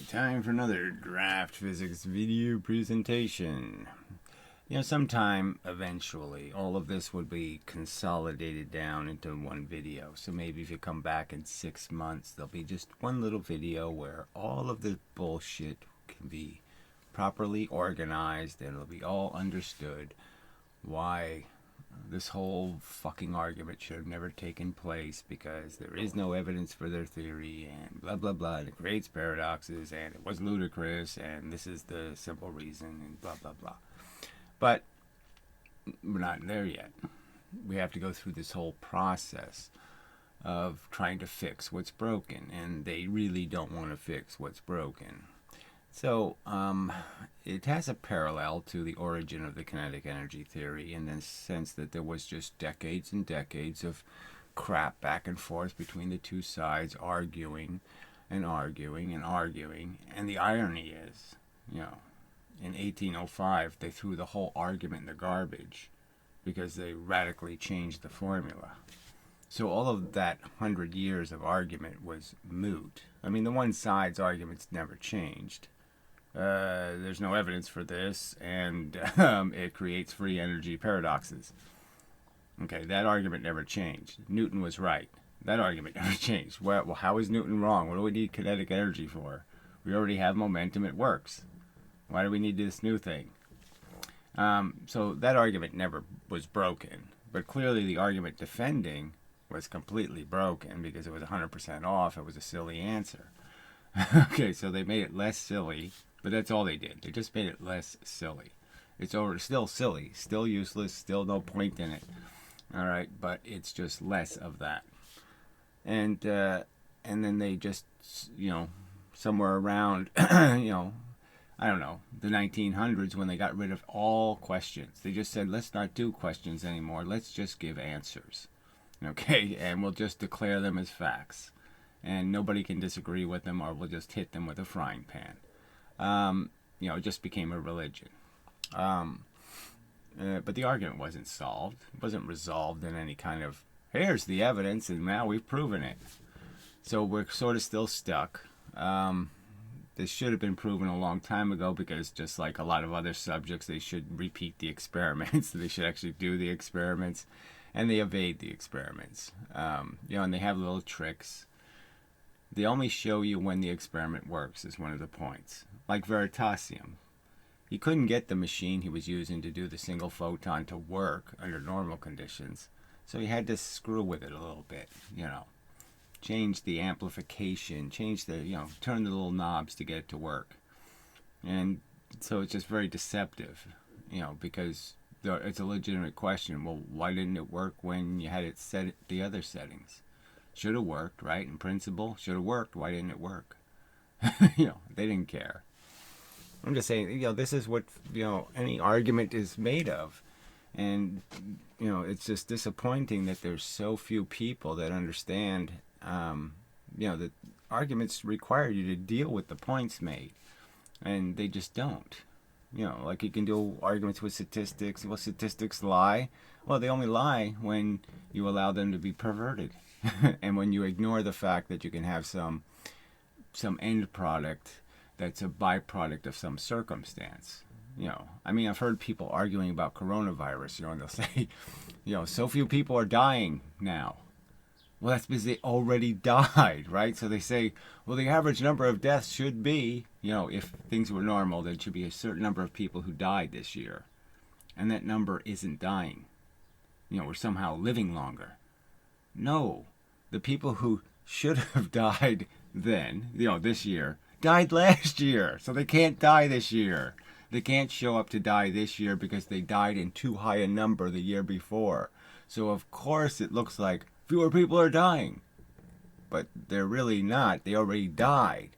Time for another draft physics video presentation. Sometime eventually, all of this would be consolidated down into one video. So maybe if you come back in 6 months, there'll be just one little video where all of the bullshit can be properly organized and it'll be all understood why this whole fucking argument should have never taken place, because there is no evidence for their theory and blah blah blah, and it creates paradoxes and it was ludicrous and this is the simple reason and blah blah blah. But we're not there yet. We have to go through this whole process of trying to fix what's broken, and they really don't want to fix what's broken. So it has a parallel to the origin of the kinetic energy theory in the sense that there was just decades and decades of crap back and forth between the two sides, arguing and arguing and arguing. And the irony is, in 1805 they threw the whole argument in the garbage because they radically changed the formula. So all of that 100 years of argument was moot. I mean, the one side's arguments never changed. There's no evidence for this, and it creates free energy paradoxes. Okay, that argument never changed. Newton was right. That argument never changed. Well, how is Newton wrong? What do we need kinetic energy for? We already have momentum. It works. Why do we need this new thing? So that argument never was broken. But clearly the argument defending was completely broken because it was 100% off. It was a silly answer. Okay, so they made it less silly. But that's all they did. They just made it less silly. It's still silly, still useless, still no point in it. All right, but it's just less of that. And then they just, somewhere around, I don't know, the 1900s, when they got rid of all questions, they just said, let's not do questions anymore. Let's just give answers. Okay, and we'll just declare them as facts. And nobody can disagree with them, or we'll just hit them with a frying pan. It just became a religion. But the argument wasn't solved. It wasn't resolved in any kind of, here's the evidence and now we've proven it. So we're sort of still stuck. This should have been proven a long time ago, because just like a lot of other subjects, they should repeat the experiments. They should actually do the experiments, and they evade the experiments. And they have little tricks. They only show you when the experiment works is one of the points. Like Veritasium. He couldn't get the machine he was using to do the single photon to work under normal conditions. So he had to screw with it a little bit, Change the amplification, turn the little knobs to get it to work. And so it's just very deceptive, because it's a legitimate question. Well, why didn't it work when you had it set at the other settings? Should have worked, right? In principle, should have worked. Why didn't it work? They didn't care. I'm just saying, this is what, any argument is made of. And, it's just disappointing that there's so few people that understand, that arguments require you to deal with the points made. And they just don't. Like you can do arguments with statistics. Well, statistics lie. Well, they only lie when you allow them to be perverted. And when you ignore the fact that you can have some end product that's a byproduct of some circumstance. I've heard people arguing about coronavirus, and they'll say, so few people are dying now. Well, that's because they already died, right? So they say, well, the average number of deaths should be, if things were normal, there should be a certain number of people who died this year. And that number isn't dying. We're somehow living longer. No, the people who should have died then, this year, died last year. So they can't die this year. They can't show up to die this year because they died in too high a number the year before. So of course it looks like fewer people are dying. But they're really not. They already died.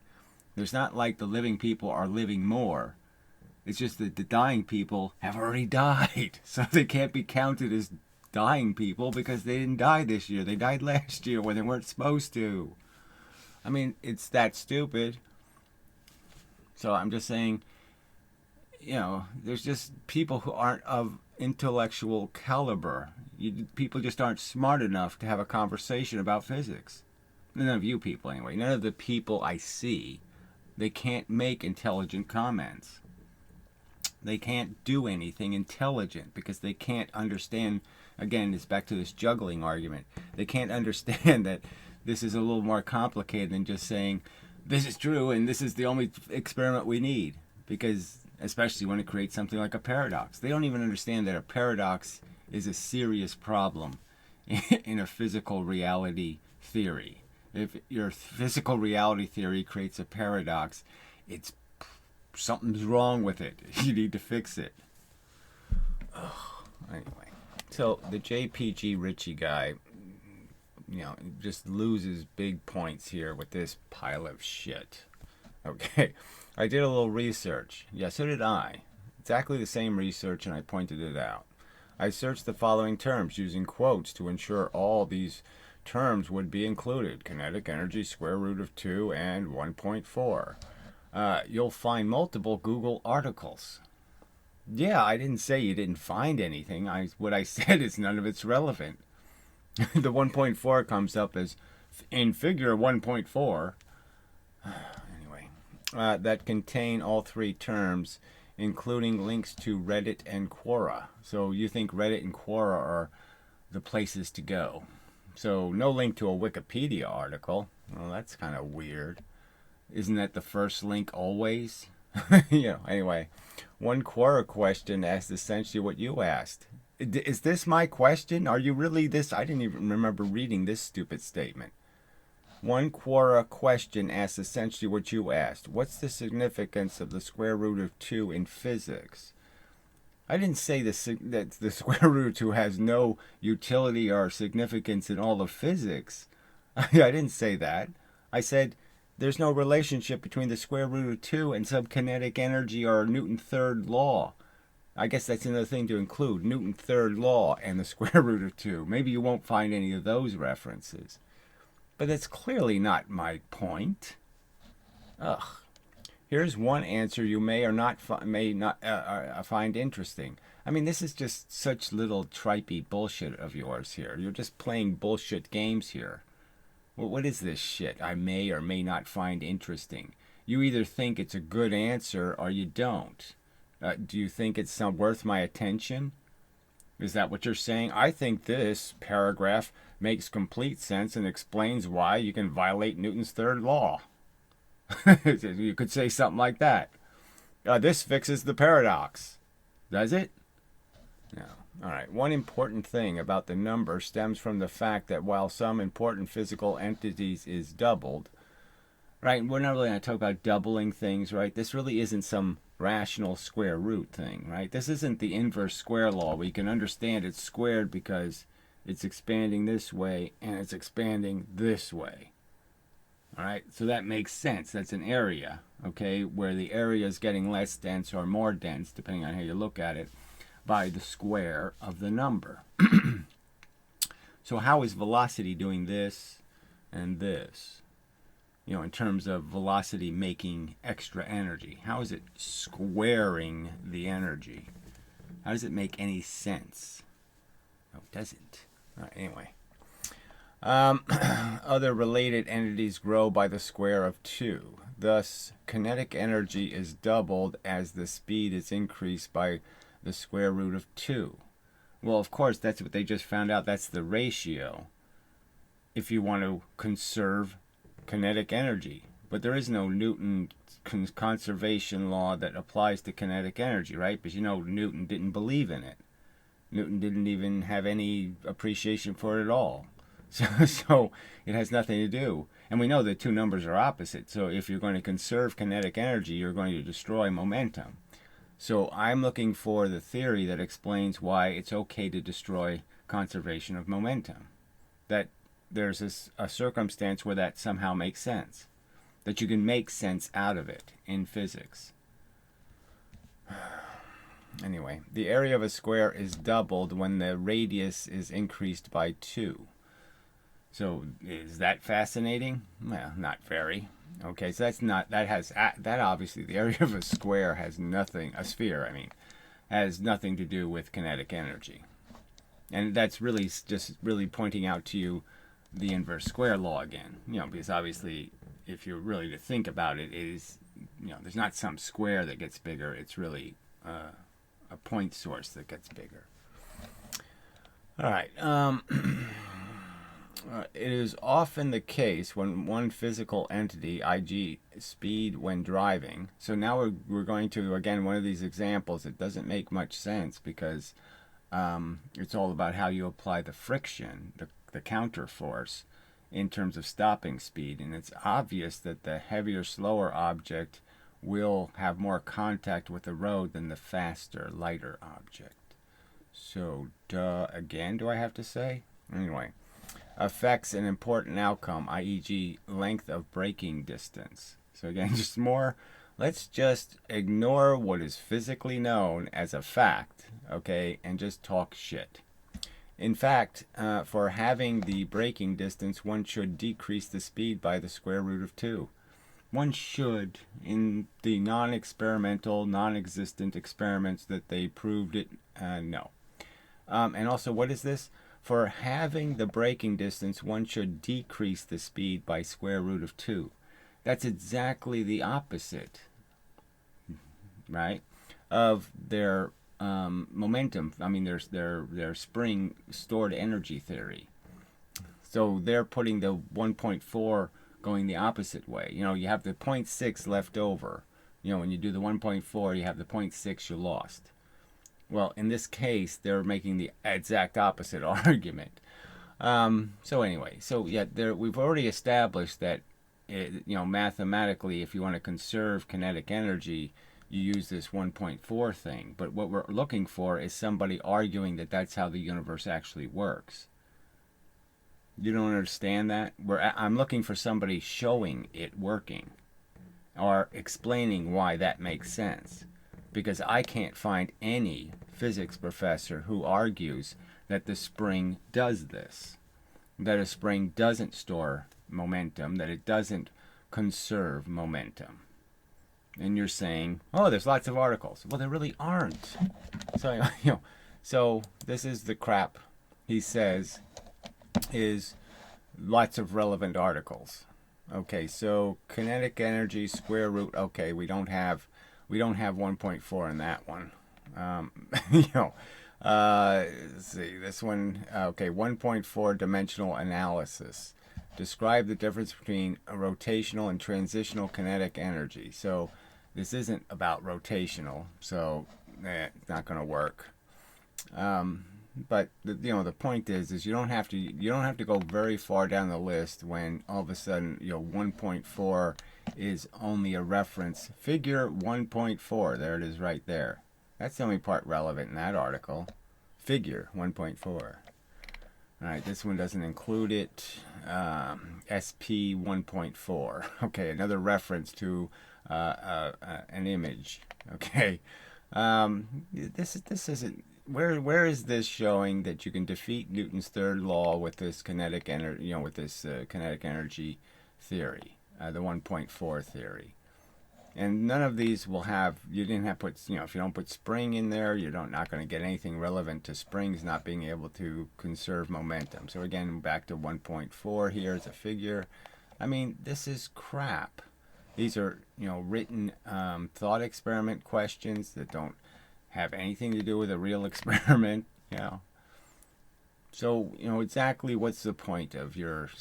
There's not like the living people are living more. It's just that the dying people have already died. So they can't be counted as dying people because they didn't die this year. They died last year when they weren't supposed to. It's that stupid. So I'm just saying, there's just people who aren't of intellectual caliber. People just aren't smart enough to have a conversation about physics. None of you people, anyway. None of the people I see They can't make intelligent comments. They can't do anything intelligent because they can't understand. Again, it's back to this juggling argument. They can't understand that this is a little more complicated than just saying, this is true and this is the only experiment we need. Because, especially when it creates something like a paradox. They don't even understand that a paradox is a serious problem in a physical reality theory. If your physical reality theory creates a paradox, it's something's wrong with it. You need to fix it. Anyway, so the JPG Ritchie guy, just loses big points here with this pile of shit. Okay, I did a little research. Yeah, so did I. Exactly the same research, and I pointed it out. I searched the following terms using quotes to ensure all these terms would be included. Kinetic energy, square root of 2, and 1.4. You'll find multiple Google articles. Yeah, I didn't say you didn't find anything. What I said is none of it's relevant. The 1.4 comes up as in figure 1.4. Anyway, that contain all three terms, including links to Reddit and Quora. So you think Reddit and Quora are the places to go. So no link to a Wikipedia article. Well, that's kind of weird. Isn't that the first link always? Anyway, one Quora question asked essentially what you asked. Is this my question? Are you really this? I didn't even remember reading this stupid statement. One Quora question asks essentially what you asked. What's the significance of the square root of 2 in physics? I didn't say that the square root of 2 has no utility or significance in all of physics. I didn't say that. I said there's no relationship between the square root of 2 and some kinetic energy or Newton's third law. I guess that's another thing to include, Newton's third law and the square root of 2. Maybe you won't find any of those references. But that's clearly not my point. Ugh. Here's one answer you may or not find interesting. I mean, this is just such little tripey bullshit of yours here. You're just playing bullshit games here. Well, what is this shit I may or may not find interesting? You either think it's a good answer or you don't. Do you think it's worth my attention? Is that what you're saying? I think this paragraph makes complete sense and explains why you can violate Newton's third law. You could say something like that. This fixes the paradox. Does it? No. All right. One important thing about the number stems from the fact that while some important physical entities is doubled, right? We're not really going to talk about doubling things, right? This really isn't some rational square root thing, right? This isn't the inverse square law. We can understand it's squared because it's expanding this way and it's expanding this way. All right, so that makes sense. That's an area, okay, where the area is getting less dense or more dense, depending on how you look at it, by the square of the number. So how is velocity doing this and this? In terms of velocity making extra energy. How is it squaring the energy? How does it make any sense? No, it doesn't. All right, anyway. Other related entities grow by the square of 2. Thus, kinetic energy is doubled as the speed is increased by the square root of 2. Well, of course, that's what they just found out. That's the ratio if you want to conserve kinetic energy. But there is no Newton conservation law that applies to kinetic energy, right? Because Newton didn't believe in it. Newton didn't even have any appreciation for it at all. So it has nothing to do. And we know the two numbers are opposite. So if you're going to conserve kinetic energy, you're going to destroy momentum. So I'm looking for the theory that explains why it's okay to destroy conservation of momentum. That there's a circumstance where that somehow makes sense. That you can make sense out of it in physics. Anyway, the area of a square is doubled when the radius is increased by 2. So is that fascinating? Well, not very. Okay, so that obviously the area of a square has nothing, a sphere I mean, has nothing to do with kinetic energy. And that's really pointing out to you the inverse square law again. Because obviously if you're really to think about it, is, there's not some square that gets bigger. It's really a point source that gets bigger. All right. It is often the case when one physical entity, i.g. speed when driving. So now we're going to, again, one of these examples that doesn't make much sense because it's all about how you apply the friction, the counter force, in terms of stopping speed. And it's obvious that the heavier, slower object will have more contact with the road than the faster, lighter object. So, again, do I have to say? Anyway, affects an important outcome, i.e. length of braking distance. So again, just more, let's just ignore what is physically known as a fact, okay, and just talk shit. In fact, for having the braking distance, one should decrease the speed by the square root of 2. One should, in the non-experimental, non-existent experiments that they proved it, no. And also, what is this? For having the braking distance, one should decrease the speed by square root of 2. That's exactly the opposite, right, of their momentum. I mean, their spring stored energy theory. So they're putting the 1.4 going the opposite way. You have the 0.6 left over. When you do the 1.4, you have the 0.6 you lost. Well, in this case, they're making the exact opposite argument. So anyway, we've already established that, mathematically, if you want to conserve kinetic energy, you use this 1.4 thing. But what we're looking for is somebody arguing that that's how the universe actually works. You don't understand that? I'm looking for somebody showing it working or explaining why that makes sense. Because I can't find any physics professor who argues that the spring does this, that a spring doesn't store momentum, that it doesn't conserve momentum. And you're saying, oh, there's lots of articles. Well, there really aren't. So, so this is the crap he says is lots of relevant articles. Okay, so kinetic energy, square root, okay, we don't have 1.4 in that one. Let's see, this one, okay, 1.4 dimensional analysis. Describe the difference between a rotational and transitional kinetic energy. So this isn't about rotational, so it's not going to work. But the point is you don't have to go very far down the list when all of a sudden 1.4 is only a reference. Figure 1.4, there it is right there. That's the only part relevant in that article. Figure 1.4. All right, this one doesn't include it. SP 1.4. Okay, another reference to an image. Okay, this isn't. Where is this showing that you can defeat Newton's third law with this kinetic energy? Kinetic energy theory, the 1.4 theory. And none of these will have. You didn't have put. If you don't put spring in there, you're not going to get anything relevant to springs not being able to conserve momentum. So again, back to 1.4 here as a figure. I mean, this is crap. These are written thought experiment questions that don't have anything to do with a real experiment. So exactly what's the point of your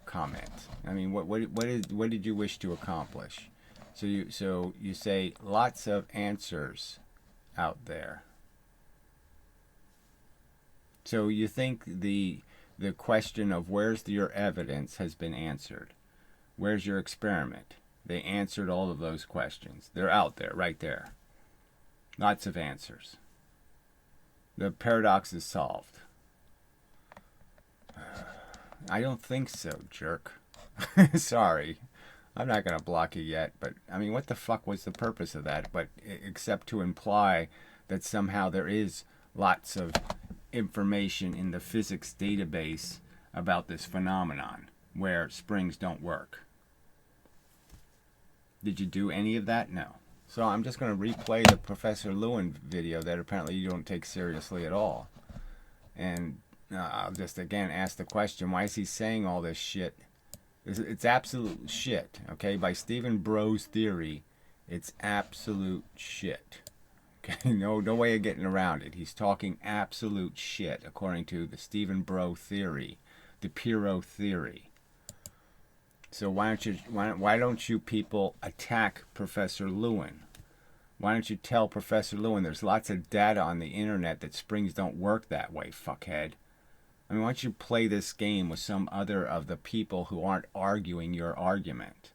comment? I mean, what did you wish to accomplish? So you say lots of answers out there. So you think the question of where's your evidence has been answered. Where's your experiment? They answered all of those questions. They're out there, right there. Lots of answers. The paradox is solved. I don't think so, jerk. Sorry. I'm not going to block you yet, but I mean, what the fuck was the purpose of that? But except to imply that somehow there is lots of information in the physics database about this phenomenon where springs don't work. Did you do any of that? No. So I'm just going to replay the Professor Lewin video that apparently you don't take seriously at all. And I'll just again ask the question, why is he saying all this shit It's absolute shit, okay? By Stephen Bro's theory, it's absolute shit. Okay, no way of getting around it. He's talking absolute shit according to the Stephen Bro theory, the Piro theory. So why don't you people attack Professor Lewin? Why don't you tell Professor Lewin there's lots of data on the internet that springs don't work that way, fuckhead? I mean, why don't you play this game with some other of the people who aren't arguing your argument?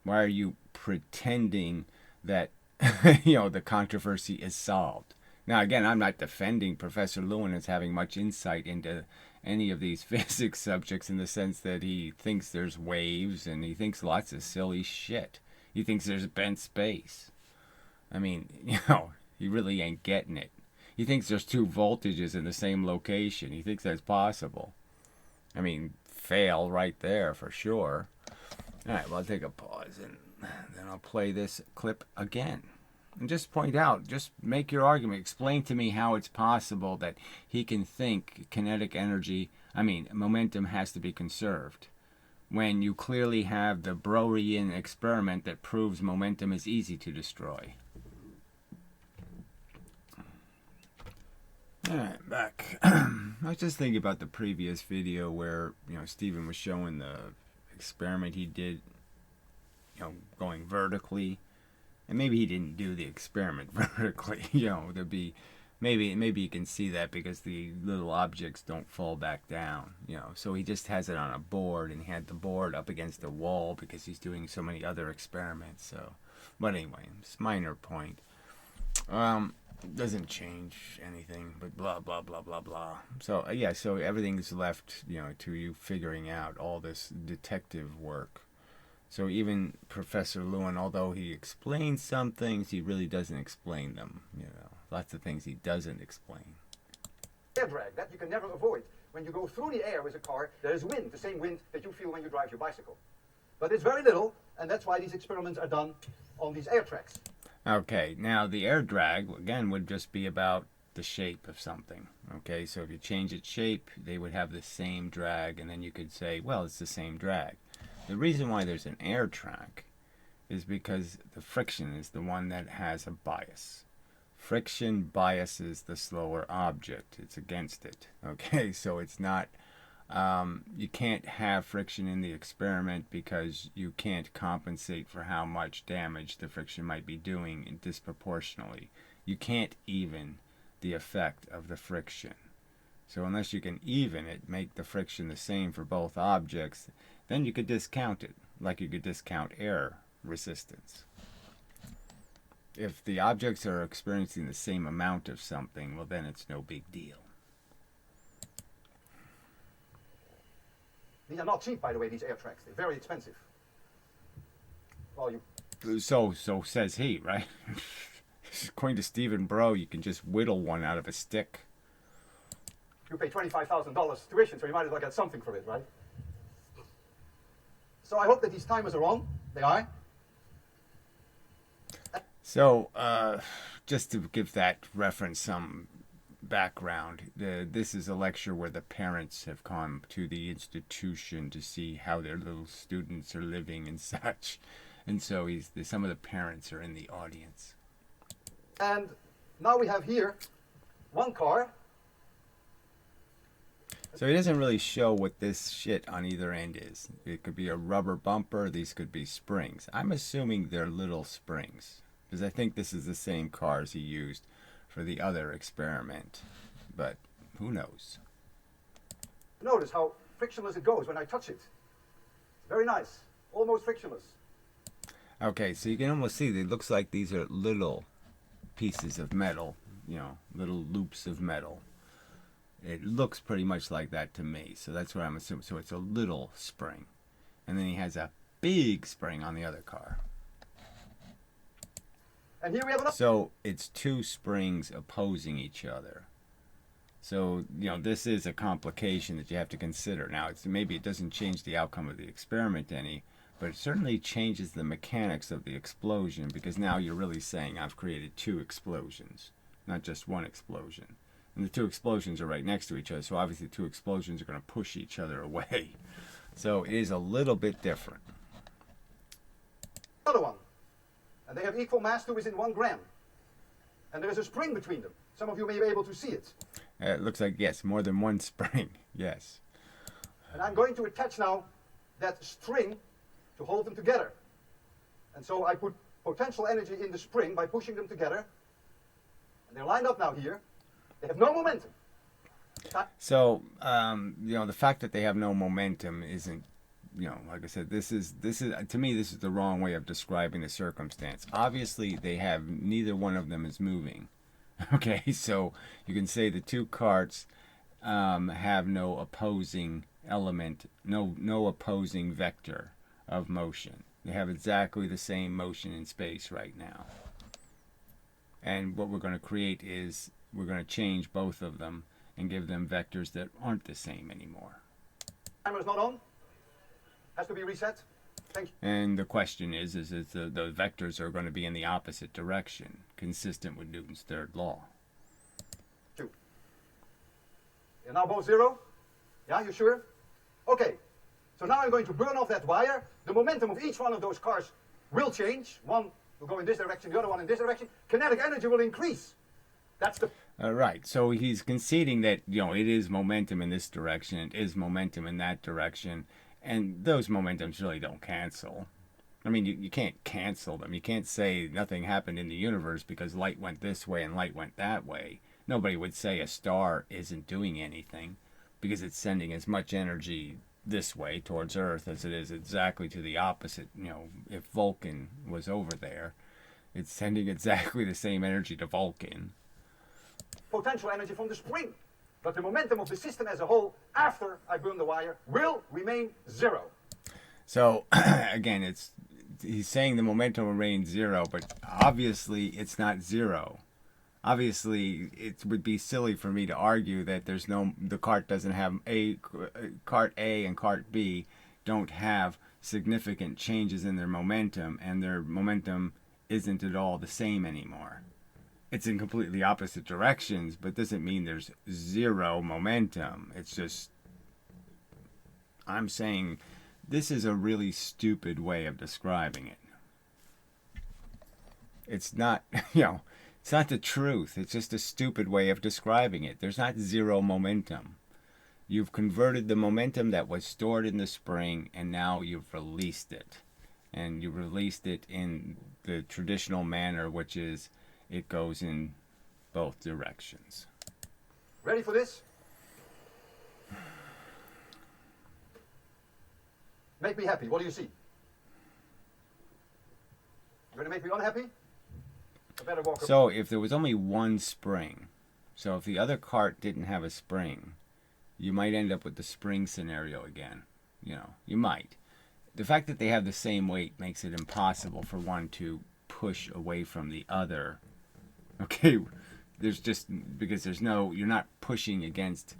Why are you pretending that the controversy is solved? Now, again, I'm not defending Professor Lewin as having much insight into any of these physics subjects in the sense that he thinks there's waves and he thinks lots of silly shit. He thinks there's bent space. I mean, he really ain't getting it. He thinks there's two voltages in the same location. He thinks that's possible. I mean, fail right there for sure. All right, well, I'll take a pause and then I'll play this clip again. And just point out, just make your argument. Explain to me how it's possible that he can think kinetic energy, momentum has to be conserved, when you clearly have the Brownian experiment that proves momentum is easy to destroy. Alright, back. I was just thinking about the previous video where, Stephen was showing the experiment he did, going vertically. And maybe he didn't do the experiment vertically, there'd be, maybe you can see that because the little objects don't fall back down, so he just has it on a board and he had the board up against the wall because he's doing so many other experiments, so, but anyway, it's a minor point. Doesn't change anything, but blah, blah, blah, blah, blah. So, so everything's left, to you figuring out all this detective work. So even Professor Lewin, although he explains some things, he really doesn't explain them. Lots of things he doesn't explain. Air drag, that you can never avoid. When you go through the air with a car, there is wind, the same wind that you feel when you drive your bicycle. But it's very little, and that's why these experiments are done on these air tracks. Okay, now the air drag, again, would just be about the shape of something. Okay, so if you change its shape, they would have the same drag, and then you could say, well, it's the same drag. The reason why there's an air track is because the friction is the one that has a bias. Friction biases the slower object. It's against it. Okay, so it's not, you can't have friction in the experiment because you can't compensate for how much damage the friction might be doing disproportionately. You can't even the effect of the friction. So unless you can even it, make the friction the same for both objects, then you could discount it, like you could discount air resistance. If the objects are experiencing the same amount of something, well then it's no big deal. These are not cheap, by the way, these air tracks. They're very expensive. Well, So says he, right? According to Stephen Bro, you can just whittle one out of a stick. You pay $25,000 tuition, so you might as well get something for it, right? So I hope that these timers are on. They are. So, just to give that reference some background, this is a lecture where the parents have come to the institution to see how their little students are living and such. And so some of the parents are in the audience. And now we have here one car. So he doesn't really show what this shit on either end is. It could be a rubber bumper. These could be springs. I'm assuming they're little springs, because I think this is the same cars he used for the other experiment. But who knows? Notice how frictionless it goes when I touch it. Very nice. Almost frictionless. Okay, so you can almost see that it looks like these are little pieces of metal, little loops of metal. It looks pretty much like that to me, so that's what I'm assuming. So it's a little spring. And then he has a big spring on the other car. And here we have another. So it's two springs opposing each other. So, this is a complication that you have to consider. Now, maybe it doesn't change the outcome of the experiment any, but it certainly changes the mechanics of the explosion, because now you're really saying I've created two explosions, not just one explosion. And the two explosions are right next to each other, so obviously two explosions are going to push each other away. So it is a little bit different. Another one. And they have equal mass to within 1 gram. And there is a spring between them. Some of you may be able to see it. It looks like, yes, more than one spring. Yes. And I'm going to attach now that string to hold them together. And so I put potential energy in the spring by pushing them together. And they're lined up now here. They have no momentum. So, the fact that they have no momentum isn't, like I said, this is to me, this is the wrong way of describing the circumstance. Obviously, they have, neither one of them is moving. Okay, so you can say the two carts have no opposing element, no opposing vector of motion. They have exactly the same motion in space right now. And what we're going to create is we're going to change both of them and give them vectors that aren't the same anymore. Timer's not on. Has to be reset. Thank you. And the question is if the vectors are going to be in the opposite direction, consistent with Newton's third law. You're now both 0? Yeah, you sure? Okay. So now I'm going to burn off that wire. The momentum of each one of those cars will change. One will go in this direction, the other one in this direction. Kinetic energy will increase. That's the... Right. So he's conceding that, it is momentum in this direction, it is momentum in that direction, and those momentums really don't cancel. I mean, you can't cancel them. You can't say nothing happened in the universe because light went this way and light went that way. Nobody would say a star isn't doing anything because it's sending as much energy this way towards Earth as it is exactly to the opposite. If Vulcan was over there, it's sending exactly the same energy to Vulcan. Potential energy from the spring. But the momentum of the system as a whole, after I burn the wire, will remain 0. So, again, he's saying the momentum remains 0, but obviously it's not 0. Obviously, it would be silly for me to argue that the cart doesn't have cart A and cart B don't have significant changes in their momentum, and their momentum isn't at all the same anymore. It's in completely opposite directions, but doesn't mean there's 0 momentum. It's just, I'm saying this is a really stupid way of describing it. It's not, it's not the truth. It's just a stupid way of describing it. There's not 0 momentum. You've converted the momentum that was stored in the spring, and now you've released it. And you released it in the traditional manner, which is it goes in both directions. Ready for this? Make me happy. What do you see? You're going to make me unhappy? I better walk. So if there was only one spring, so if the other cart didn't have a spring, you might end up with the spring scenario again. You might. The fact that they have the same weight makes it impossible for one to push away from the other. Okay, you're not pushing against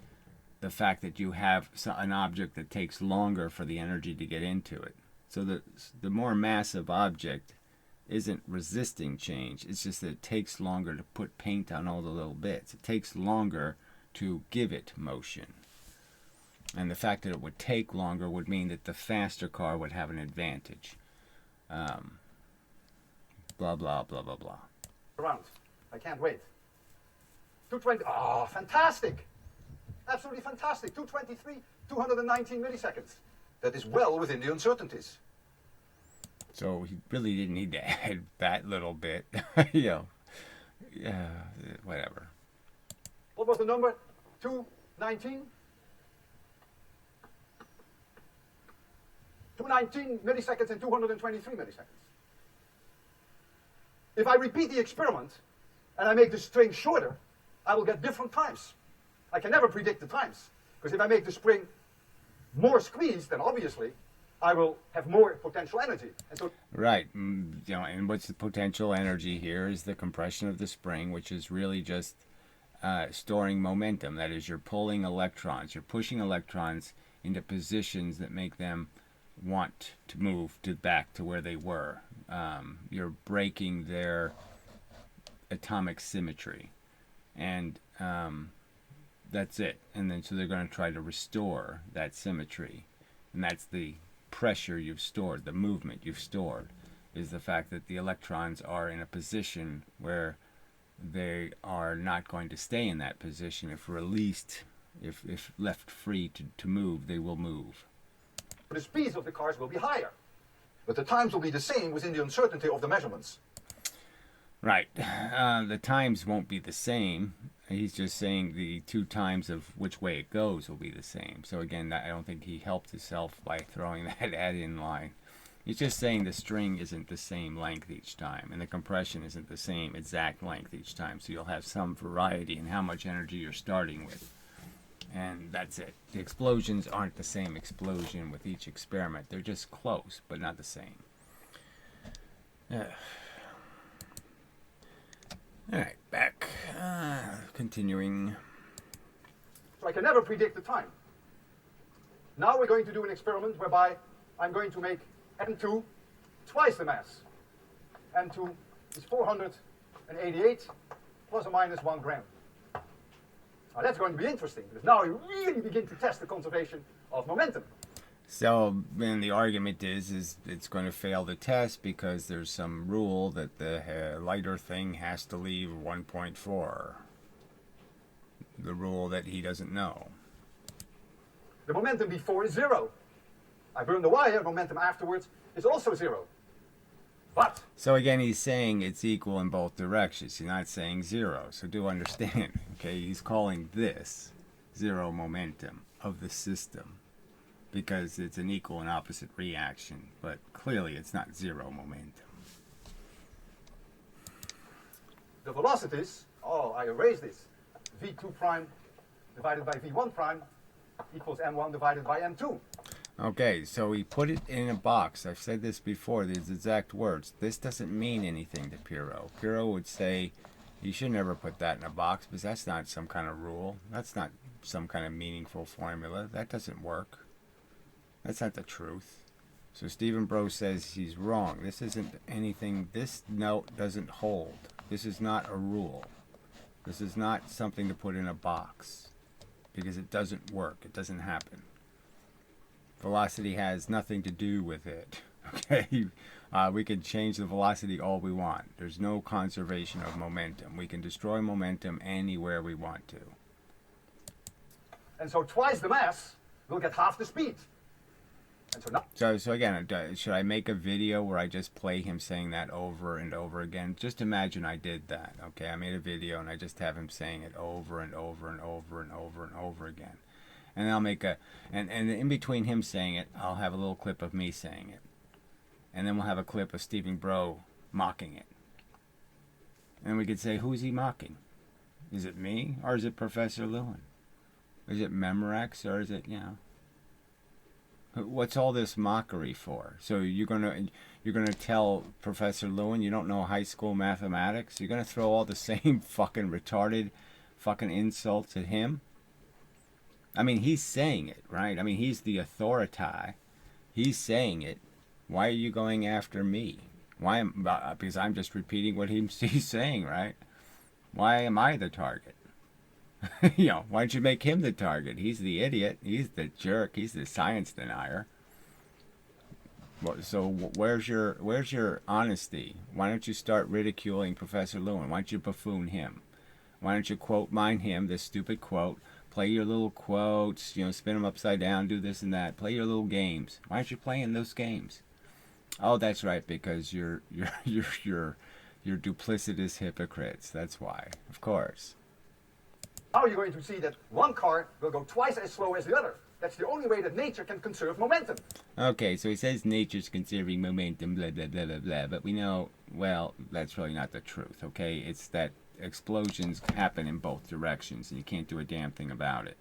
the fact that you have an object that takes longer for the energy to get into it. So the more massive object isn't resisting change. It's just that it takes longer to put paint on all the little bits. It takes longer to give it motion. And the fact that it would take longer would mean that the faster car would have an advantage. Blah, blah, blah, blah, blah. Around. I can't wait. 220. Oh, fantastic. Absolutely fantastic. 223, 219 milliseconds. That is well within the uncertainties. So he really didn't need to add that little bit. Whatever. What was the number? 219? 219 milliseconds and 223 milliseconds. If I repeat the experiment and I make the string shorter, I will get different times. I can never predict the times. Because if I make the spring more squeezed, then obviously I will have more potential energy. And so right. And what's the potential energy here is the compression of the spring, which is really just storing momentum. That is, you're pulling electrons. You're pushing electrons into positions that make them want to move back to where they were. You're breaking their atomic symmetry. And that's it. And then so they're going to try to restore that symmetry. And that's the pressure you've stored, the movement you've stored, is the fact that the electrons are in a position where they are not going to stay in that position. If released, if left free to move, they will move. The speeds of the cars will be higher, but the times will be the same within the uncertainty of the measurements. Right. The times won't be the same. He's just saying the two times of which way it goes will be the same. So again, I don't think he helped himself by throwing that add-in line. He's just saying the string isn't the same length each time, and the compression isn't the same exact length each time. So you'll have some variety in how much energy you're starting with. And that's it. The explosions aren't the same explosion with each experiment. They're just close, but not the same. Alright, back. Continuing. So I can never predict the time. Now we're going to do an experiment whereby I'm going to make M2 twice the mass. M2 is 488 plus or minus 1 gram. Now that's going to be interesting, because now we really begin to test the conservation of momentum. So then the argument is it's going to fail the test because there's some rule that the lighter thing has to leave 1.4. The rule that he doesn't know. The momentum before is 0. I burn the wire, momentum afterwards is also 0. But so again, he's saying it's equal in both directions. He's not saying 0. So do understand, okay? He's calling this 0 momentum of the system because it's an equal and opposite reaction. But clearly it's not 0 momentum. the velocities, I erase this, v2 prime divided by v1 prime equals m1 divided by m2. Okay, so we put it in a box. I've said this before, these exact words. This doesn't mean anything to Pirro. Pirro would say, you should never put that in a box because that's not some kind of rule. That's not some kind of meaningful formula. That doesn't work. That's not the truth. So Stephen Bro says he's wrong. This isn't anything. This note doesn't hold. This is not a rule. This is not something to put in a box because it doesn't work. It doesn't happen. Velocity has nothing to do with it. Okay, we can change the velocity all we want. There's no conservation of momentum. We can destroy momentum anywhere we want to. And so twice the mass will get half the speed. And so now, So again, should I make a video where I just play him saying that over and over again? Just imagine I did that. Okay, I made a video and I just have him saying it over and over and over and over and over again. And I'll make and in between him saying it, I'll have a little clip of me saying it. And then we'll have a clip of Stephen Bro mocking it. And we could say, who's he mocking? Is it me or is it Professor Lewin? Is it Memorex or is it, what's all this mockery for? So you're gonna tell Professor Lewin you don't know high school mathematics? You're gonna throw all the same fucking retarded fucking insults at him? I mean, he's saying it, right? I mean, he's the authority. He's saying it. Why are you going after me? Because I'm just repeating what he's saying, right? Why am I the target? Why don't you make him the target? He's the idiot. He's the jerk. He's the science denier. So where's your honesty? Why don't you start ridiculing Professor Lewin? Why don't you buffoon him? Why don't you quote mine him, this stupid quote? Play your little quotes, spin them upside down, do this and that. Play your little games. Why aren't you playing those games? Oh, that's right, because you're duplicitous hypocrites. That's why, of course. now you're going to see that one car will go twice as slow as the other. That's the only way that nature can conserve momentum. Okay, so he says nature's conserving momentum, blah, blah, blah, blah, blah. But we know, well, that's really not the truth, okay? It's that explosions happen in both directions, and you can't do a damn thing about it.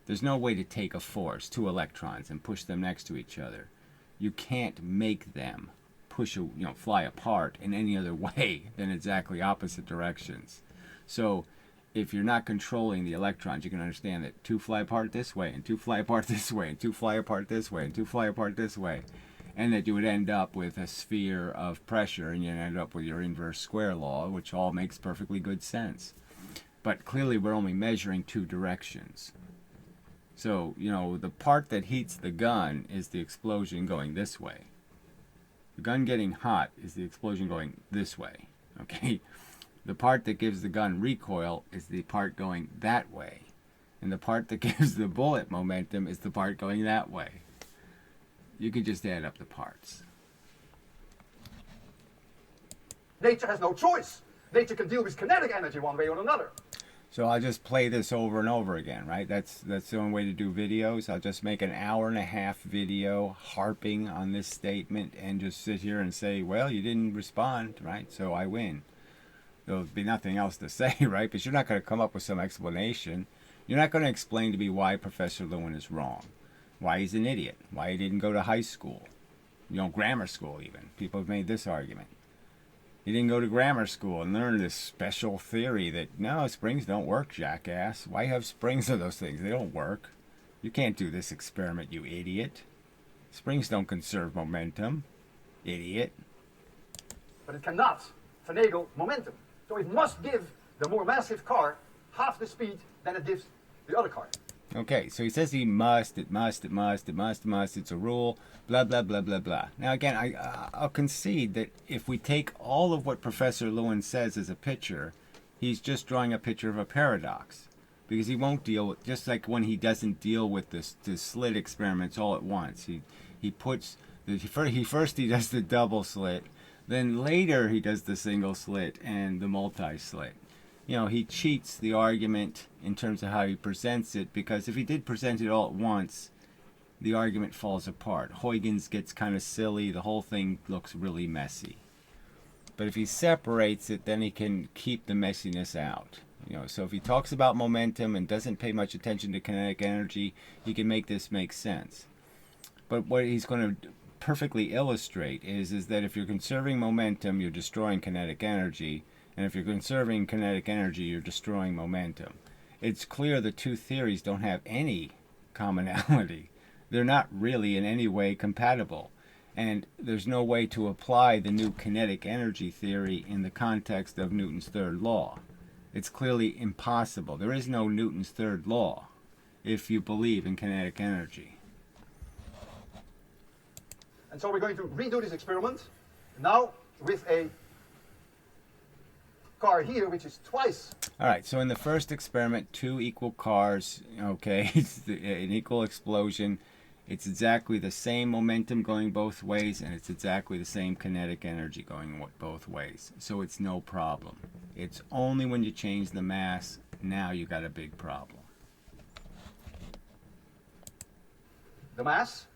There's no way to take a force, two electrons, and push them next to each other. You can't make them fly apart in any other way than exactly opposite directions. So if you're not controlling the electrons, you can understand that two fly apart this way, and two fly apart this way, and two fly apart this way, and two fly apart this way. And that you would end up with a sphere of pressure, and you'd end up with your inverse square law, which all makes perfectly good sense. But clearly we're only measuring two directions. So, you know, the part that heats the gun is the explosion going this way. The gun getting hot is the explosion going this way. Okay? The part that gives the gun recoil is the part going that way. And the part that gives the bullet momentum is the part going that way. You could just add up the parts. Nature has no choice. Nature can deal with kinetic energy one way or another. So I'll just play this over and over again, right? That's the only way to do videos. I'll just make an 1.5-hour video harping on this statement and just sit here and say, well, you didn't respond, right? So I win. There'll be nothing else to say, right? But you're not going to come up with some explanation. You're not going to explain to me why Professor Lewin is wrong, why he's an idiot, why he didn't go to high school, you know, grammar school even. People have made this argument. He didn't go to grammar school and learn this special theory that, no, springs don't work, jackass. Why have springs of those things? They don't work. You can't do this experiment, you idiot. Springs don't conserve momentum, idiot. But it cannot finagle momentum. So it must give the more massive car half the speed than it gives the other car. Okay, so he says he must, it must, it's a rule, blah, blah, blah, blah, blah. Now again, I'll concede that if we take all of what Professor Lewin says as a picture, he's just drawing a picture of a paradox. Because he won't deal with, just like when he doesn't deal with the slit experiments all at once. He puts, first he does the double slit, then later he does the single slit and the multi-slit. You know, he cheats the argument in terms of how he presents it, because if he did present it all at once, the argument falls apart. Huygens gets kind of silly, the whole thing looks really messy. But if he separates it, then he can keep the messiness out. You know, so if he talks about momentum and doesn't pay much attention to kinetic energy, he can make this make sense. But what he's going to perfectly illustrate is that if you're conserving momentum, you're destroying kinetic energy. And if you're conserving kinetic energy, you're destroying momentum. It's clear the two theories don't have any commonality. They're not really in any way compatible. And there's no way to apply the new kinetic energy theory in the context of Newton's third law. It's clearly impossible. There is no Newton's third law if you believe in kinetic energy. And so we're going to redo this experiment now with a car here, which is twice. All right, so in the first experiment, 2 equal cars, okay, it's an equal explosion. It's exactly the same momentum going both ways, and it's exactly the same kinetic energy going both ways. So it's no problem. It's only when you change the mass, now you got a big problem. The mass,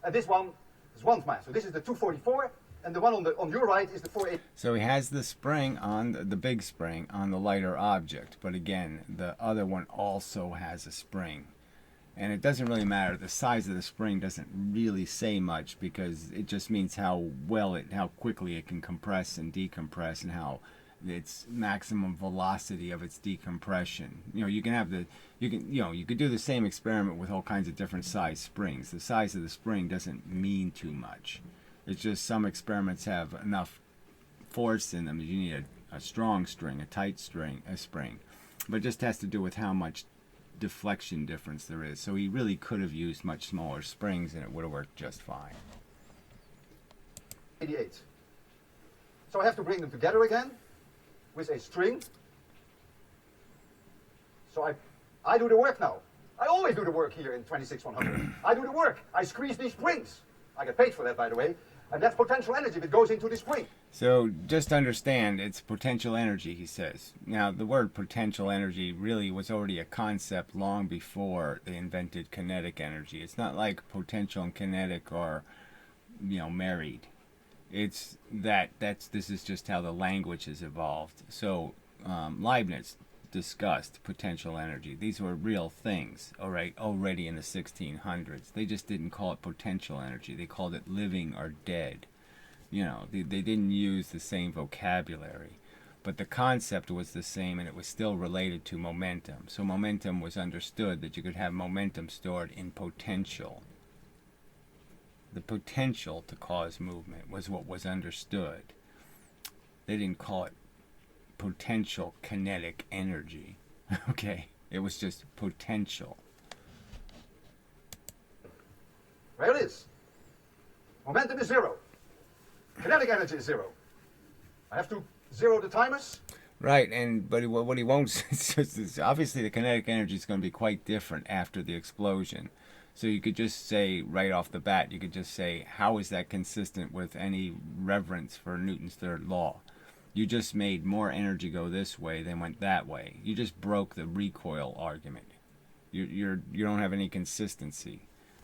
and this one is one's mass. So this is the 244, and the one on your right is the 48. So he has the spring on, the big spring on the lighter object, but again, the other one also has a spring. And it doesn't really matter. The size of the spring doesn't really say much, because it just means how quickly it can compress and decompress, and how its maximum velocity of its decompression. You know, you could do the same experiment with all kinds of different size springs. The size of the spring doesn't mean too much. It's just some experiments have enough force in them. You need a strong string, a tight spring. But it just has to do with how much deflection difference there is. So he really could have used much smaller springs and it would have worked just fine. 88. So I have to bring them together again with a string. So I do the work now. I always do the work here in 26100. I do the work. I squeeze these springs. I get paid for that, by the way. And that's potential energy that goes into the spring. So just understand, it's potential energy, he says. Now, the word potential energy really was already a concept long before they invented kinetic energy. It's not like potential and kinetic are, married. It's this is just how the language has evolved. So Leibniz discussed potential energy. These were real things, all right, already in the 1600s. They just didn't call it potential energy. They called it living or dead. They didn't use the same vocabulary, but the concept was the same, and it was still related to momentum. So momentum was understood, that you could have momentum stored in potential. The potential to cause movement was what was understood. They didn't call it potential kinetic energy. Okay, it was just potential. There it is. Momentum is 0. Kinetic energy is 0. I have to zero the timers. Right, but what he won't is obviously the kinetic energy is going to be quite different after the explosion. So you could just say right off the bat, you could just say, how is that consistent with any reverence for Newton's third law? You just made more energy go this way than went that way. You just broke the recoil argument. You don't have any consistency.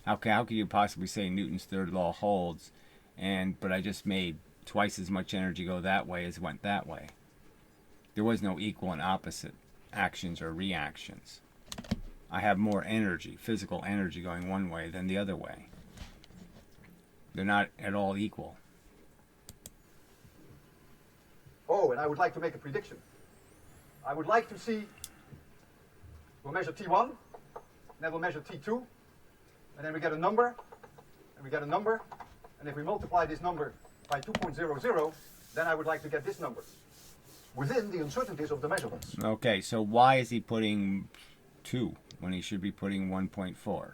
How can you possibly say Newton's third law holds, but I just made twice as much energy go that way as went that way? There was no equal and opposite actions or reactions. I have more energy, physical energy, going one way than the other way. They're not at all equal. Oh, and I would like to make a prediction. I would like to see, we'll measure T1, then we'll measure T2, and then we get a number, and we get a number, and if we multiply this number by 2.00, then I would like to get this number within the uncertainties of the measurements. Okay, so why is he putting 2 when he should be putting 1.4?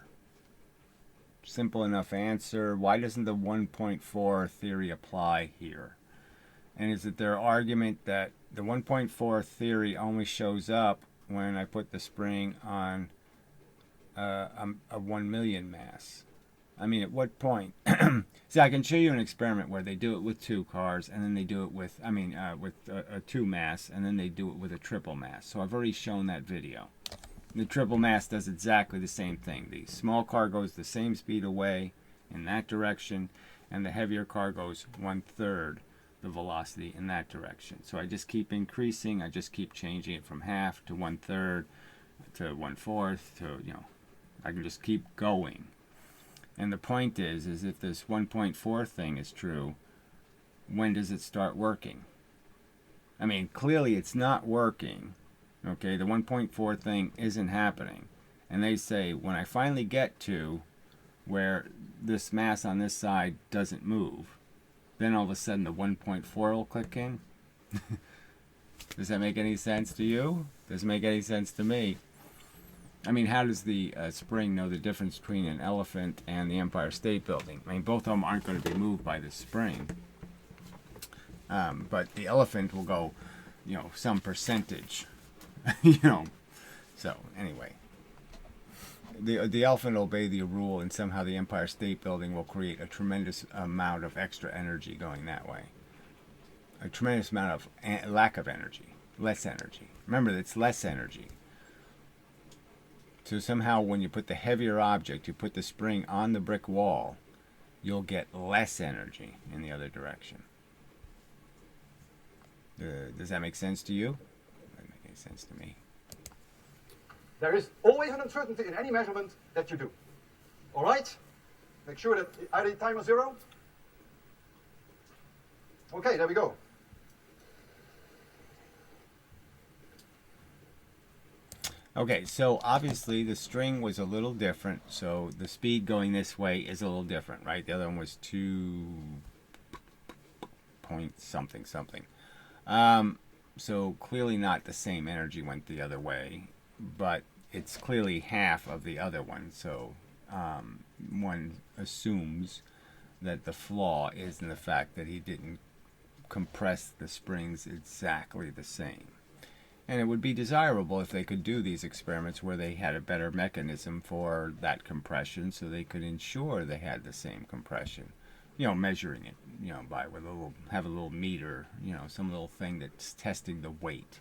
Simple enough answer. Why doesn't the 1.4 theory apply here? And is it their argument that the 1.4 theory only shows up when I put the spring on a 1 million mass? I mean, at what point? See, I can show you an experiment where they do it with 2 cars, and then they do it with, with a 2 mass, and then they do it with a triple mass. So I've already shown that video. The triple mass does exactly the same thing. The small car goes the same speed away in that direction, and the heavier car goes 1/3 the velocity in that direction. So I just keep increasing. I just keep changing it from half to 1/3 to 1/4 to, I can just keep going. And the point is if this 1.4 thing is true, when does it start working? I mean, clearly it's not working. Okay, the 1.4 thing isn't happening. And they say, when I finally get to where this mass on this side doesn't move, then all of a sudden the 1.4 will click in. Does that make any sense to you? Doesn't make any sense to me. I mean, how does the spring know the difference between an elephant and the Empire State Building? I mean, both of them aren't going to be moved by the spring. But the elephant will go, some percentage. So anyway, the elephant will obey the rule, and somehow the Empire State Building will create a tremendous amount of extra energy going that way. A tremendous amount of lack of energy, less energy. Remember, it's less energy. So somehow when you put the heavier object, you put the spring on the brick wall, you'll get less energy in the other direction. Does that make sense to you? Doesn't make any sense to me. There is always an uncertainty in any measurement that you do. All right? Make sure that either timer 0. Okay, there we go. Okay, so obviously the string was a little different, so the speed going this way is a little different, right? The other one was 2 point something. So clearly not the same energy went the other way, but it's clearly half of the other one, so one assumes that the flaw is in the fact that he didn't compress the springs exactly the same. And it would be desirable if they could do these experiments where they had a better mechanism for that compression, so they could ensure they had the same compression. Measuring it, have a little meter, some little thing that's testing the weight.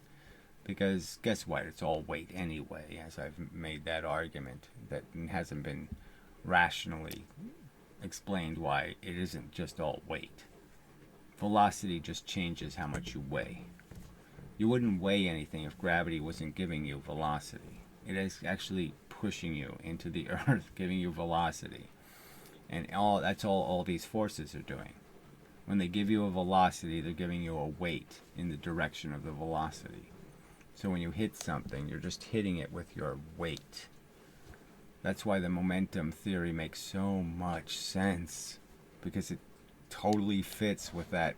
Because guess what? It's all weight anyway, as I've made that argument that hasn't been rationally explained why it isn't just all weight. Velocity just changes how much you weigh. You wouldn't weigh anything if gravity wasn't giving you velocity. It is actually pushing you into the earth, giving you velocity. And that's all these forces are doing. When they give you a velocity, they're giving you a weight in the direction of the velocity. So when you hit something, you're just hitting it with your weight. That's why the momentum theory makes so much sense, because it totally fits with that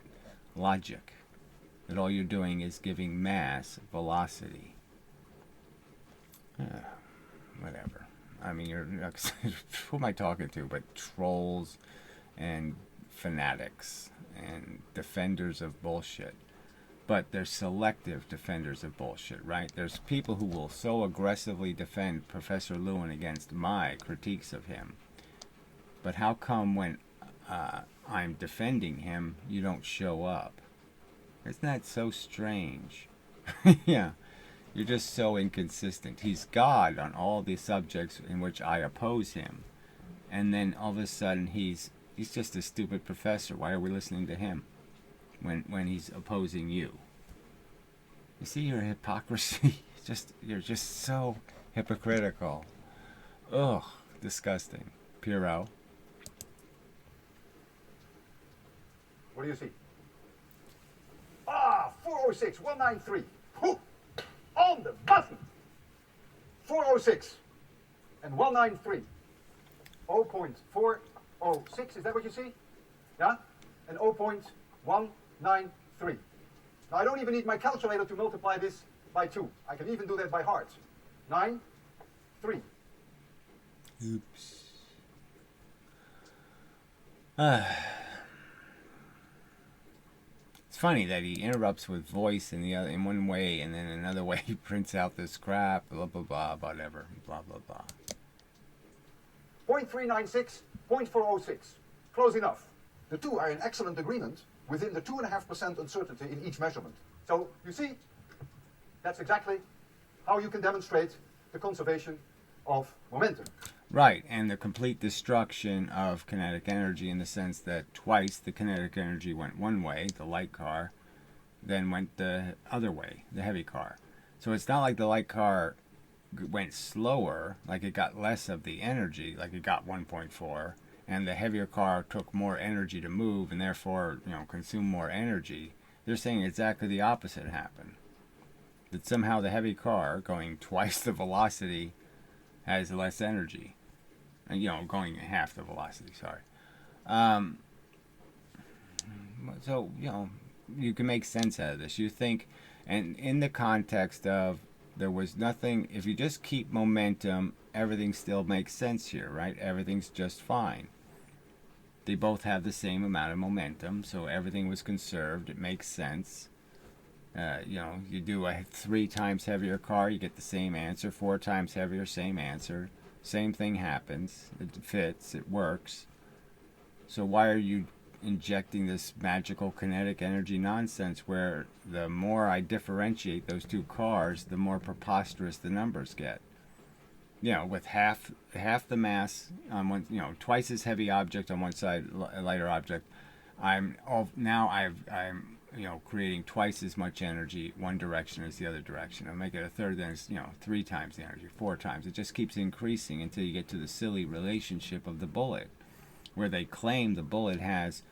logic. That all you're doing is giving mass velocity. Whatever. I mean, who am I talking to? But trolls and fanatics and defenders of bullshit. But they're selective defenders of bullshit, right? There's people who will so aggressively defend Professor Lewin against my critiques of him. But how come when I'm defending him, you don't show up? Isn't that so strange? Yeah, you're just so inconsistent. He's God on all the subjects in which I oppose him. And then all of a sudden he's just a stupid professor. Why are we listening to him when he's opposing you? You see your hypocrisy? You're just so hypocritical. Ugh, disgusting. Piro. What do you see? Ah, 406, 193. Whew. On the button. 406 and 193. 0.406, is that what you see? Yeah? And 0.193. Now I don't even need my calculator to multiply this by 2. I can even do that by heart. 9, 3. Oops. It's funny that he interrupts with voice in one way, and then another way he prints out this crap, blah, blah, blah, whatever, blah, blah, blah. 0.396, 0.406. Close enough. The two are in excellent agreement within the 2.5% uncertainty in each measurement. So, you see, that's exactly how you can demonstrate the conservation of momentum. Right, and the complete destruction of kinetic energy in the sense that twice the kinetic energy went one way, the light car, then went the other way, the heavy car. So it's not like the light car went slower, like it got less of the energy, like it got 1.4, and the heavier car took more energy to move and therefore, consume more energy. They're saying exactly the opposite happened. That somehow the heavy car going twice the velocity has less energy. And, going half the velocity, sorry. So, you can make sense out of this. You think, and in the context of there was nothing, if you just keep momentum, everything still makes sense here, right? Everything's just fine. They both have the same amount of momentum, so everything was conserved. It makes sense. You do a 3 times heavier car, you get the same answer. 4 times heavier, same answer. Same thing happens. It fits. It works. So why are you injecting this magical kinetic energy nonsense where the more I differentiate those two cars, the more preposterous the numbers get? With half the mass on one, twice as heavy object on one side, a lighter object, I'm creating twice as much energy one direction as the other direction. I'll make it a third, then it's 3 times the energy, 4 times. It just keeps increasing until you get to the silly relationship of the bullet, where they claim the bullet has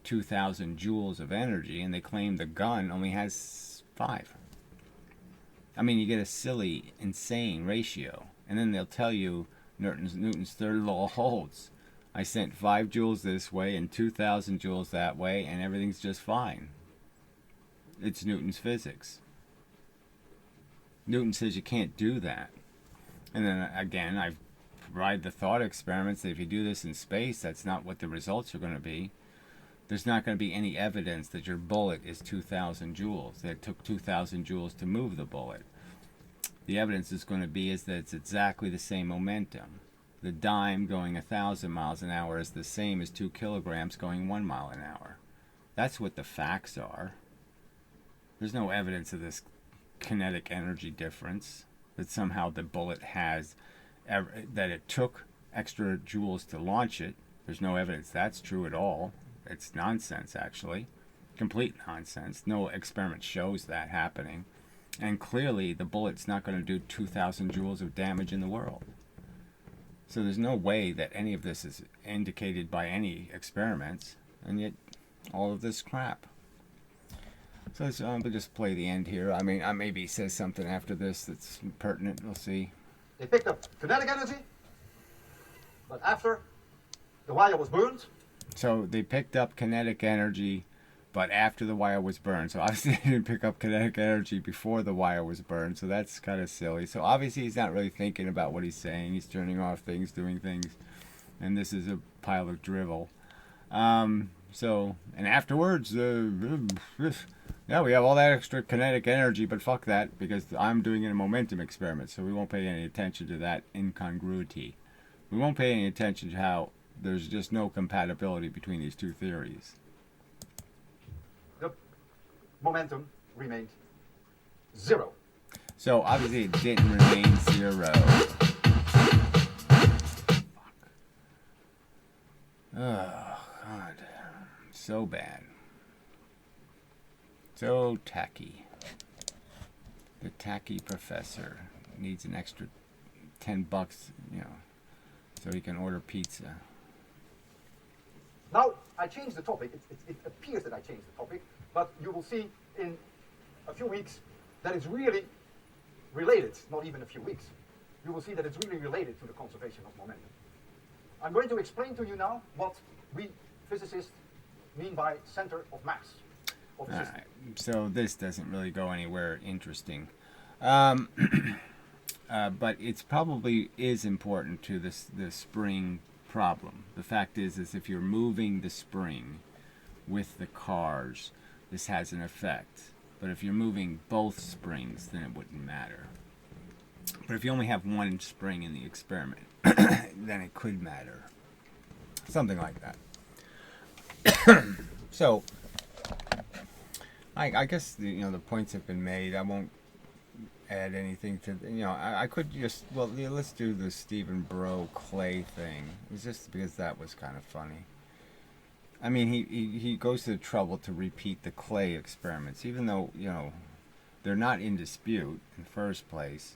2,000 joules of energy, and they claim the gun only has 5. I mean, you get a silly, insane ratio, and then they'll tell you Newton's third law holds. I sent 5 joules this way and 2,000 joules that way, and everything's just fine. It's Newton's physics. Newton says you can't do that. And then again, I've provided the thought experiments that if you do this in space, that's not what the results are going to be. There's not going to be any evidence that your bullet is 2,000 joules, that it took 2,000 joules to move the bullet. The evidence is going to be is that it's exactly the same momentum. The dime going 1,000 miles an hour is the same as 2 kilograms going 1 mile an hour. That's what the facts are. There's no evidence of this kinetic energy difference, that somehow the bullet has, that it took extra joules to launch it. There's no evidence that's true at all. It's nonsense, actually. Complete nonsense. No experiment shows that happening. And clearly, the bullet's not going to do 2,000 joules of damage in the world. So there's no way that any of this is indicated by any experiments, and yet all of this crap. So we'll just play the end here. I mean, maybe he says something after this that's pertinent. We'll see. They picked up kinetic energy, but after the wire was burned. So they picked up kinetic energy, but after the wire was burned. So obviously he didn't pick up kinetic energy before the wire was burned. So that's kind of silly. So obviously he's not really thinking about what he's saying. He's turning off things, doing things. And this is a pile of drivel. And afterwards, yeah, we have all that extra kinetic energy, but fuck that, because I'm doing a momentum experiment, so we won't pay any attention to that incongruity. We won't pay any attention to how there's just no compatibility between these two theories. The momentum remained 0. So obviously it didn't remain 0. Oh, God. So bad. So tacky. The tacky professor needs an extra $10, so he can order pizza. Now, I changed the topic. It appears that I changed the topic, but you will see in a few weeks that it's really related, not even a few weeks. You will see that it's really related to the conservation of momentum. I'm going to explain to you now what we physicists mean by center of mass of the system. Right. So this doesn't really go anywhere interesting. But it's probably is important to the spring problem. The fact is if you're moving the spring with the cars, this has an effect. But if you're moving both springs, then it wouldn't matter. But if you only have one spring in the experiment, then it could matter. Something like that. So, I guess the points have been made. I won't add anything to I could just let's do the Stephen Bro clay thing. It was just because that was kind of funny. I mean, he goes to the trouble to repeat the clay experiments, even though they're not in dispute in the first place,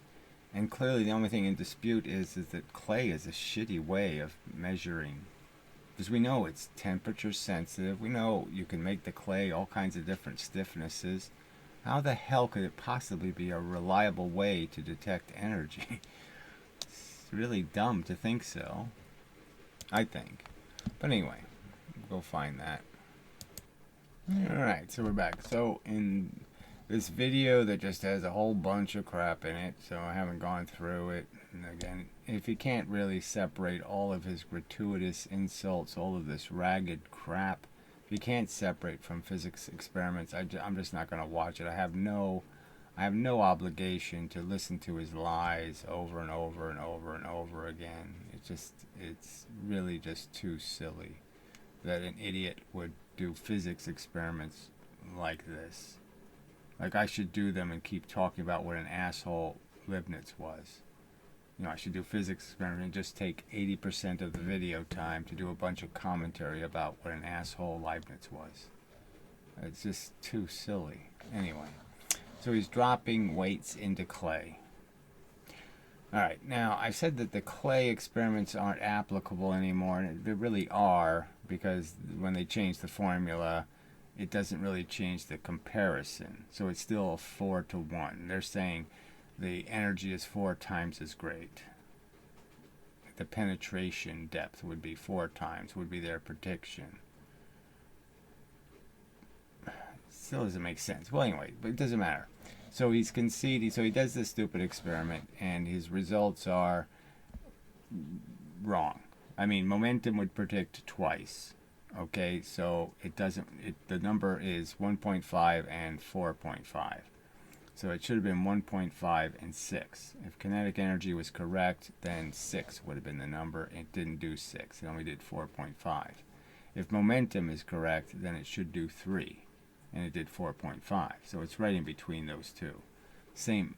and clearly the only thing in dispute is that clay is a shitty way of measuring. Because we know it's temperature sensitive. We know you can make the clay all kinds of different stiffnesses. How the hell could it possibly be a reliable way to detect energy? It's really dumb to think so, I think. But anyway, go find that. Alright, so we're back. So in this video that just has a whole bunch of crap in it, so I haven't gone through it. And again, if you can't really separate all of his gratuitous insults, all of this ragged crap, if you can't separate from physics experiments, I'm just not going to watch it. I have no obligation to listen to his lies over and over and over and over again. It's really just too silly that an idiot would do physics experiments like this. Like, I should do them and keep talking about what an asshole Leibniz was. I should do physics experiments and just take 80% of the video time to do a bunch of commentary about what an asshole Leibniz was. It's just too silly. Anyway, so he's dropping weights into clay. Alright, now I said that the clay experiments aren't applicable anymore, and they really are, because when they change the formula, it doesn't really change the comparison. So it's still a 4-to-1. They're saying the energy is 4 times as great. The penetration depth would be 4 times, would be their prediction. Still doesn't make sense. Well, anyway, but it doesn't matter. So he's conceding, so he does this stupid experiment, and his results are wrong. I mean, momentum would predict twice. Okay, so the number is 1.5 and 4.5. So it should have been 1.5 and 6. If kinetic energy was correct, then 6 would have been the number. It didn't do 6. It only did 4.5. If momentum is correct, then it should do 3. And it did 4.5. So it's right in between those two. Same,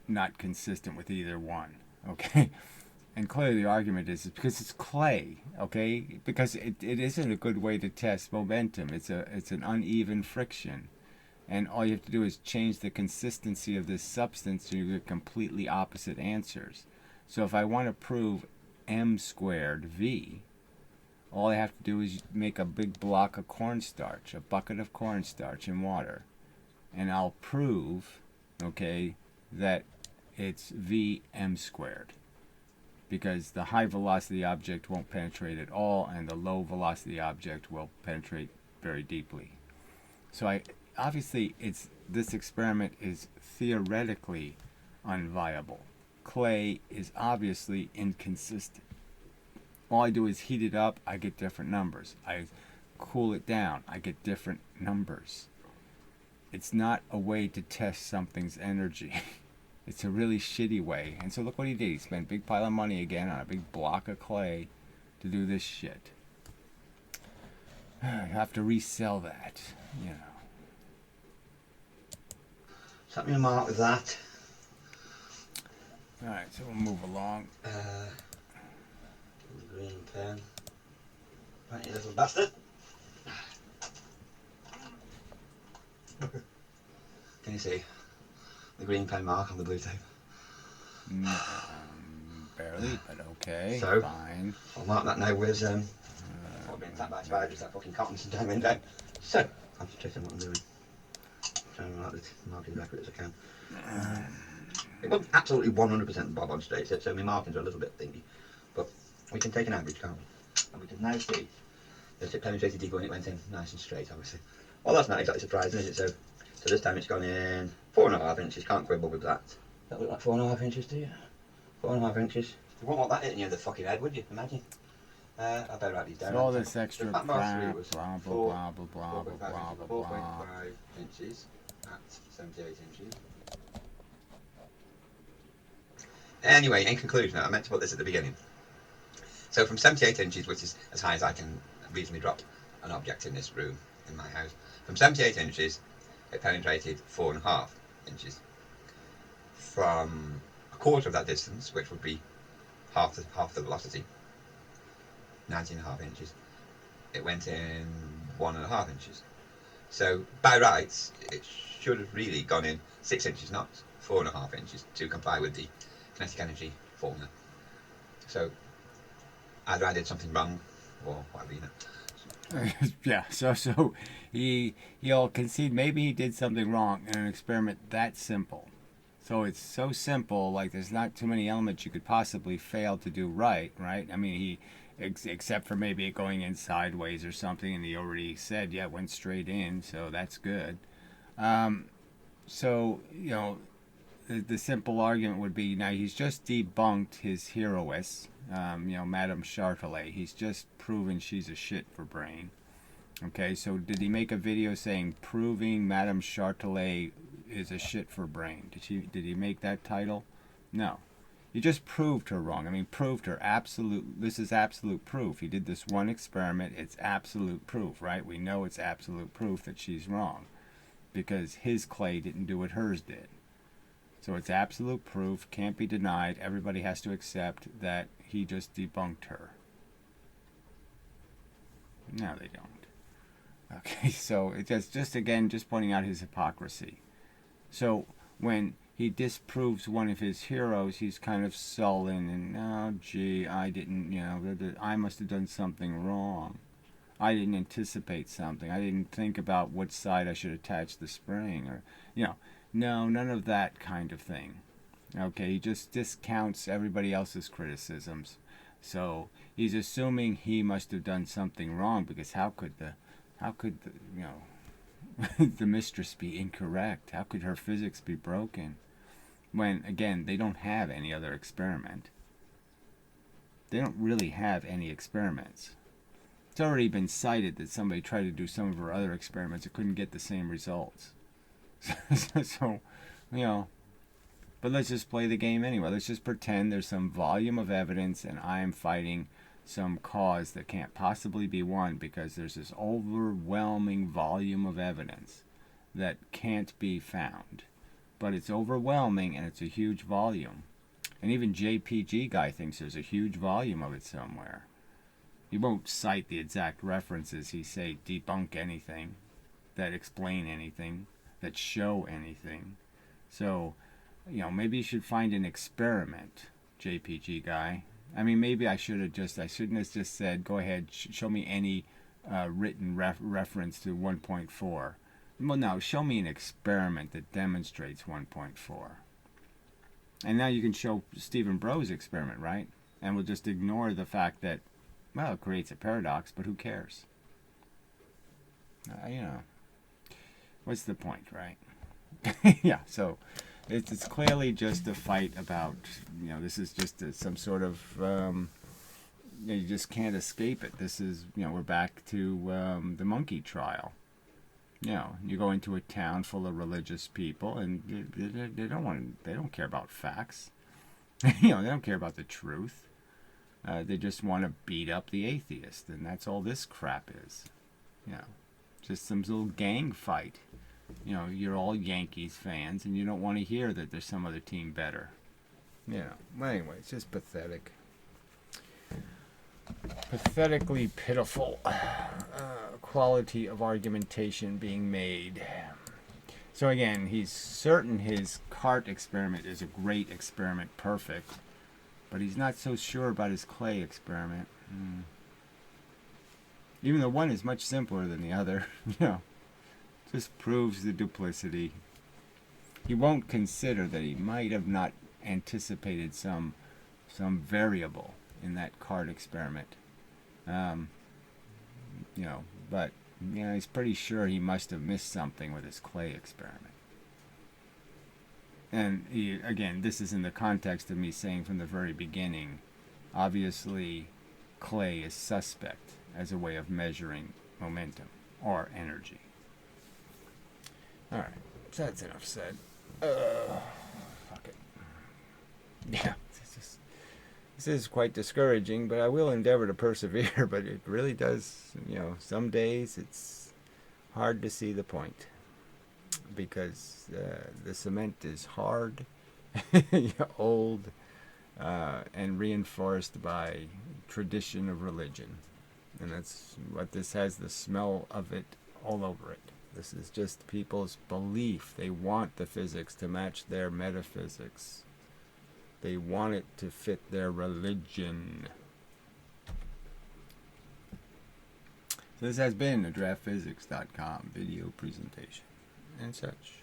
not consistent with either one. Okay? And clearly the argument is because it's clay. Okay? Because it isn't a good way to test momentum. It's an uneven friction. And all you have to do is change the consistency of this substance so you get completely opposite answers. So if I want to prove m squared v, all I have to do is make a big block of cornstarch, a bucket of cornstarch in water. And I'll prove, okay, that it's vm squared. Because the high velocity object won't penetrate at all, and the low velocity object will penetrate very deeply. So obviously this experiment is theoretically unviable. Clay is obviously inconsistent. All I do is heat it up, I get different numbers. I cool it down, I get different numbers. It's not a way to test something's energy. It's a really shitty way. And so look what he did. He spent a big pile of money again on a big block of clay to do this shit. You have to resell that, you know. Set me a mark with that. Alright, so we'll move along. Green pen. Right, you little bastard. Can you see the green pen mark on the blue tape? Barely, but okay, so, fine. I'll mark that now with not being attacked by spiders, that fucking cotton some down. So, concentrating on what I'm doing. Trying to mark this marking as accurate as I can. It wasn't absolutely 100% bob on straight, so my markings are a little bit thingy. But we can take an average, can't we? And we can now see that it penetrated deep when it went in nice and straight, obviously. Well, that's not exactly surprising, is it? So this time it's gone in 4.5 inches, can't quibble with that. That look like 4.5 inches, do you? 4.5 inches. You wouldn't want that hitting you in the fucking head, would you? Imagine. I better write these down. So all this extra so crap, blah, was blah, blah, blah, blah, blah, blah, blah. 4.5 inches at 78 inches. Anyway, in conclusion, I meant to put this at the beginning. So from 78 inches, which is as high as I can reasonably drop an object in this room, in my house, from 78 inches, it penetrated 4.5 inches. From a quarter of that distance, which would be half the velocity, 19.5 inches, it went in 1.5 inches. So by rights, it should have really gone in 6 inches, not 4.5 inches, to comply with the kinetic energy formula. So either I did something wrong, or whatever, you know. Yeah, so he'll concede maybe he did something wrong in an experiment that simple. So it's so simple, like there's not too many elements you could possibly fail to do right? I mean, except for maybe it going in sideways or something, and he already said, yeah, it went straight in, so that's good. So, you know, the simple argument would be, now he's just debunked his heroess, you know, Madame Chartelet. He's just proven she's a shit for brain. Okay, so did he make a video saying proving Madame Chartelet is a shit for brain? Did he make that title? No. He just proved her wrong. I mean, proved her absolute. This is absolute proof. He did this one experiment. It's absolute proof, right? We know it's absolute proof that she's wrong because his clay didn't do what hers did. So it's absolute proof, can't be denied. Everybody has to accept that he just debunked her. No, they don't. Okay, so it's just again, just pointing out his hypocrisy. So when he disproves one of his heroes, he's kind of sullen and, oh, gee, I didn't, you know, I must have done something wrong. I didn't anticipate something. I didn't think about what side I should attach the spring, or, you know, no, none of that kind of thing. Okay, he just discounts everybody else's criticisms. So he's assuming he must have done something wrong, because how could the you know, the mistress be incorrect? How could her physics be broken? When, again, they don't have any other experiment. They don't really have any experiments. It's already been cited that somebody tried to do some of her other experiments and couldn't get the same results. So, you know, but let's just play the game anyway. Let's just pretend there's some volume of evidence and I'm fighting some cause that can't possibly be won because there's this overwhelming volume of evidence that can't be found. But it's overwhelming and it's a huge volume. And even JPG guy thinks there's a huge volume of it somewhere. He won't cite the exact references. He say debunk anything, that explain anything, that show anything. So, you know, maybe you should find an experiment, JPG guy. I mean, maybe I shouldn't have just said, go ahead, show me any written reference to 1.4. Well, no, show me an experiment that demonstrates 1.4. And now you can show Stephen Bro's experiment, right? And we'll just ignore the fact that, well, it creates a paradox, but who cares? You know, what's the point, right? Yeah, so it's clearly just a fight about, you know, this is just some sort of, you just can't escape it. This is, you know, we're back to the monkey trial. You know, you go into a town full of religious people, and they don't care about facts. You know, they don't care about the truth. They just want to beat up the atheist, and that's all this crap is. You know, just some little gang fight. You know, you're all Yankees fans, and you don't want to hear that there's some other team better. You know, well, anyway, it's just pathetic. Pathetically pitiful quality of argumentation being made. So again, he's certain his cart experiment is a great experiment, perfect, but he's not so sure about his clay experiment. Even though one is much simpler than the other, you know, just proves the duplicity. He won't consider that he might have not anticipated some variable in that cart experiment. You know, but you know, he's pretty sure he must have missed something with his clay experiment. And again, this is in the context of me saying from the very beginning, obviously clay is suspect as a way of measuring momentum or energy. Alright, so that's enough said. Fuck it. Yeah, this is quite discouraging, but I will endeavor to persevere, but it really does, you know, some days it's hard to see the point. Because the cement is hard, old, and reinforced by tradition of religion. And that's what this has, the smell of it all over it. This is just people's belief. They want the physics to match their metaphysics. They want it to fit their religion. So this has been a DraftPhysics.com video presentation and such.